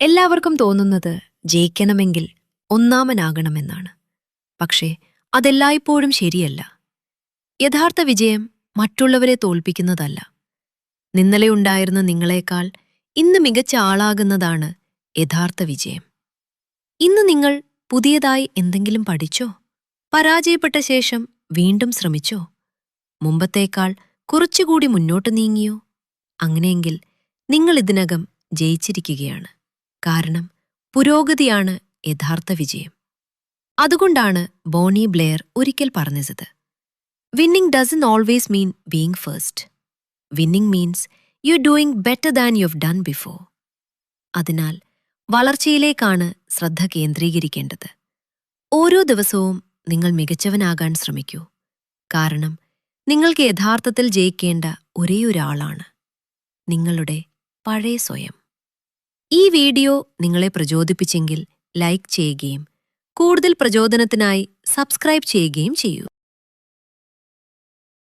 എല്ലാവർക്കും തോന്നുന്നത് ജയിക്കണമെങ്കിൽ ഒന്നാമനാകണമെന്നാണ്. പക്ഷേ അതെല്ലായ്പ്പോഴും ശരിയല്ല. യഥാർത്ഥ വിജയം മറ്റുള്ളവരെ തോൽപ്പിക്കുന്നതല്ല. ഇന്നലെയുണ്ടായിരുന്ന നിങ്ങളെക്കാൾ ഇന്ന് മികച്ച ആളാകുന്നതാണ് യഥാർത്ഥ വിജയം. ഇന്ന് നിങ്ങൾ പുതിയതായി എന്തെങ്കിലും പഠിച്ചോ? പരാജയപ്പെട്ട ശേഷം വീണ്ടും ശ്രമിച്ചോ? മുമ്പത്തേക്കാൾ കുറച്ചുകൂടി മുന്നോട്ട് നീങ്ങിയോ? അങ്ങനെയെങ്കിൽ നിങ്ങൾ ഇതിനകം ജയിച്ചിരിക്കുകയാണ്. കാരണം പുരോഗതിയാണ് യഥാർത്ഥ വിജയം. അതുകൊണ്ടാണ് ബോണി ബ്ലെയർ ഒരിക്കൽ പറഞ്ഞത്, winning doesn't always mean being first. Winning means you doing better than you have done before. അതിനാൽ വളർച്ചയിലേക്കാണ് ശ്രദ്ധ കേന്ദ്രീകരിക്കേണ്ടത്. ഓരോ ദിവസവും നിങ്ങൾ മികച്ചവനാകാൻ ശ്രമിക്കൂ. കാരണം നിങ്ങൾക്ക് യഥാർത്ഥത്തിൽ ജയിക്കേണ്ട ഒരേയൊരാളാണ് നിങ്ങളുടെ പഴയ സ്വയം. ഈ വീഡിയോ നിങ്ങളെ പ്രചോദിപ്പിച്ചെങ്കിൽ ലൈക്ക് ചെയ്യുകയും കൂടുതൽ പ്രചോദനത്തിനായി സബ്സ്ക്രൈബ് ചെയ്യുകയും ചെയ്യൂ.